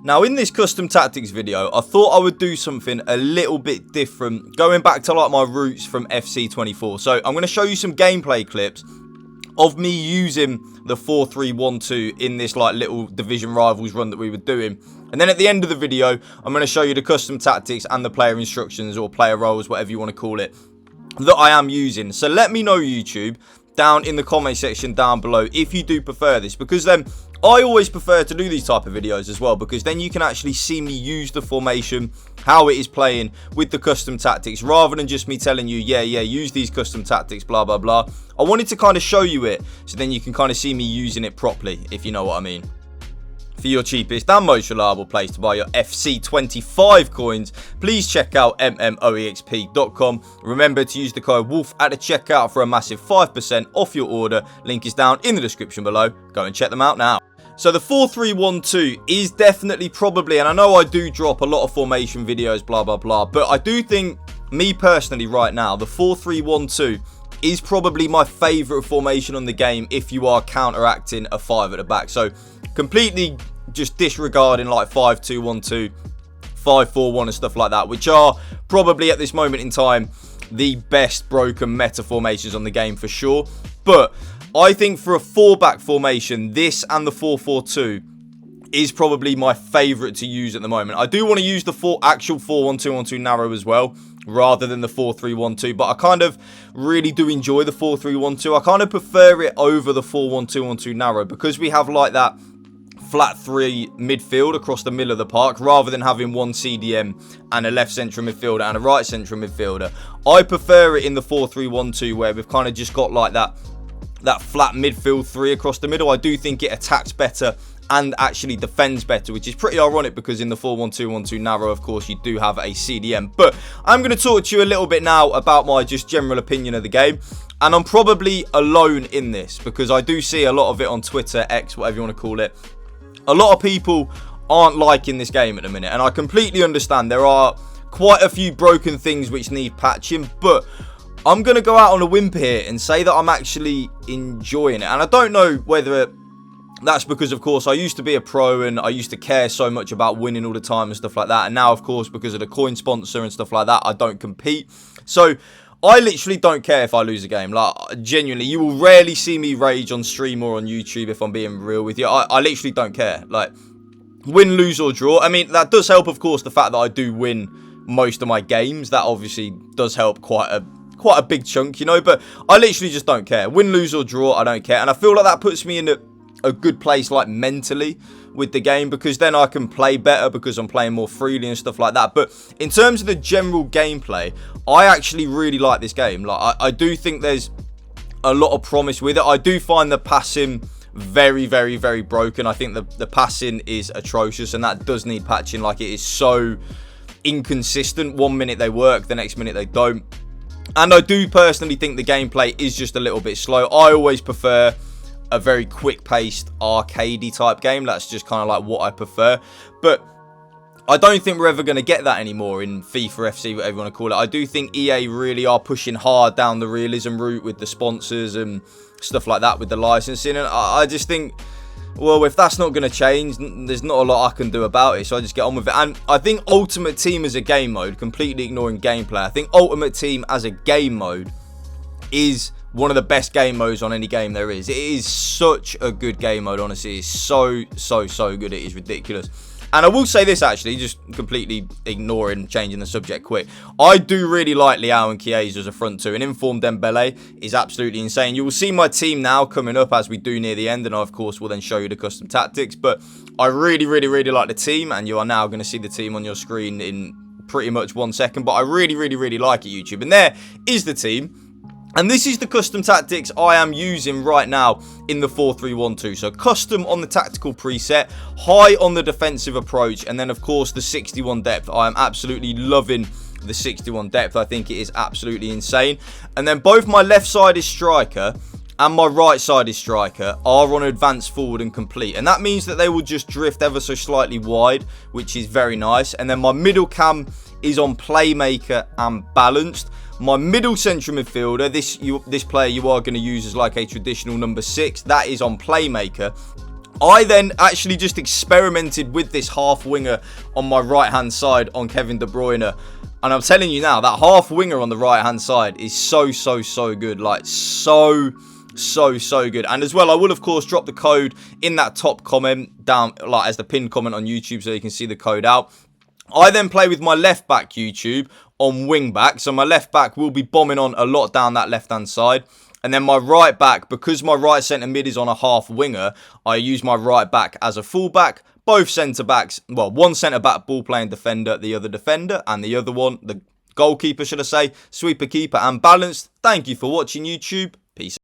Now in this custom tactics video, I thought I would do something a little bit different, going back to like my roots from FC25. So I'm going to show you some gameplay clips of me using the 4-3-1-2 in this like little division rivals run that we were doing. And then at the end of the video, I'm going to show you the custom tactics and the player instructions or player roles, whatever you want to call it, that I am using. So let me know, YouTube, down in the comment section down below if you do prefer this, because then I always prefer to do these type of videos as well, because then you can actually see me use the formation, how it is playing with the custom tactics, rather than just me telling you, yeah, use these custom tactics, blah, blah, blah. I wanted to kind of show you it, so then you can kind of see me using it properly, if you know what I mean. For your cheapest and most reliable place to buy your FC25 coins, please check out mmoexp.com. Remember to use the code WOLF at the checkout for a massive 5% off your order. Link is down in the description below. Go and check them out now. So the 4-3-1-2 is definitely probably, and I know I do drop a lot of formation videos, blah, blah, blah, but I do think, me personally right now, the 4-3-1-2 is probably my favourite formation on the game if you are counteracting a 5 at the back. So completely just disregarding like 5-2-1-2, 5-4-1 and stuff like that, which are probably at this moment in time the best broken meta formations on the game for sure. But I think for a 4-back formation, this and the 4-4-2 is probably my favourite to use at the moment. I do want to use the actual 4-1-2-1-2 narrow as well, rather than the 4-3-1-2, but I kind of really do enjoy the 4-3-1-2. I kind of prefer it over the 4-1-2-1-2 narrow, because we have like that flat 3 midfield across the middle of the park, rather than having one CDM and a left central midfielder and a right central midfielder. I prefer it in the 4-3-1-2, where we've kind of just got like that flat midfield 3 across the middle. I do think it attacks better and actually defends better, which is pretty ironic, because in the 4-1-2-1-2 narrow, of course, you do have a CDM. But I'm going to talk to you a little bit now about my just general opinion of the game, and I'm probably alone in this, because I do see a lot of it on Twitter, X, whatever you want to call it. A lot of people aren't liking this game at the minute, and I completely understand. There are quite a few broken things which need patching, but I'm going to go out on a whimper here and say that I'm actually enjoying it. And I don't know whether that's because, of course, I used to be a pro and I used to care so much about winning all the time and stuff like that. And now, of course, because of the coin sponsor and stuff like that, I don't compete. So I literally don't care if I lose a game. Like, genuinely, you will rarely see me rage on stream or on YouTube, if I'm being real with you. I literally don't care. Like, win, lose or draw. I mean, that does help, of course, the fact that I do win most of my games. That obviously does help quite a big chunk, you know. But I literally just don't care. Win, lose or draw, I don't care. And I feel like that puts me in a good place, like, mentally with the game, because then I can play better, because I'm playing more freely and stuff like that. But in terms of the general gameplay, I actually really like this game. Like, I do think there's a lot of promise with it. I do find the passing very, very, very broken. I think the passing is atrocious, and that does need patching. Like, it is so inconsistent. One minute they work, the next minute they don't. And I do personally think the gameplay is just a little bit slow. I always prefer a very quick-paced, arcadey type game. That's just kind of like what I prefer. But I don't think we're ever going to get that anymore in FIFA FC, whatever you want to call it. I do think EA really are pushing hard down the realism route with the sponsors and stuff like that, with the licensing. And I just think, well, if that's not going to change, there's not a lot I can do about it. So I just get on with it. And I think Ultimate Team as a game mode, completely ignoring gameplay, I think Ultimate Team as a game mode is one of the best game modes on any game there is. It is such a good game mode, honestly. It's so good. It is ridiculous. And I will say this, actually, just completely ignoring, changing the subject quick. I do really like Leao and Chiesa as a front two. And informed Dembele is absolutely insane. You will see my team now coming up as we do near the end. And I, of course, will then show you the custom tactics. But I really like the team. And you are now going to see the team on your screen in pretty much 1 second. But I really like it, YouTube. And there is the team. And this is the custom tactics I am using right now in the 4-3-1-2. So custom on the tactical preset, high on the defensive approach, and then of course the 61 depth. I am absolutely loving the 61 depth. I think it is absolutely insane. And then both my left-sided striker and my right-sided striker are on advanced forward and complete. And that means that they will just drift ever so slightly wide, which is very nice. And then my middle cam is on playmaker and balanced. My middle central midfielder, this player you are going to use as like a traditional number 6. That is on playmaker. I then actually just experimented with this half winger on my right hand side on Kevin De Bruyne. And I'm telling you now, that half winger on the right hand side is so good. Like, so good. And as well, I will of course drop the code in that top comment down, like as the pinned comment on YouTube, so you can see the code out. I then play with my left back YouTube on wing back. So my left back will be bombing on a lot down that left hand side. And then my right back, because my right centre mid is on a half winger, I use my right back as a full back. Both centre backs, well, one centre back ball playing defender, the other defender, and the other one, the goalkeeper, should I say, sweeper keeper and balanced. Thank you for watching YouTube. Peace.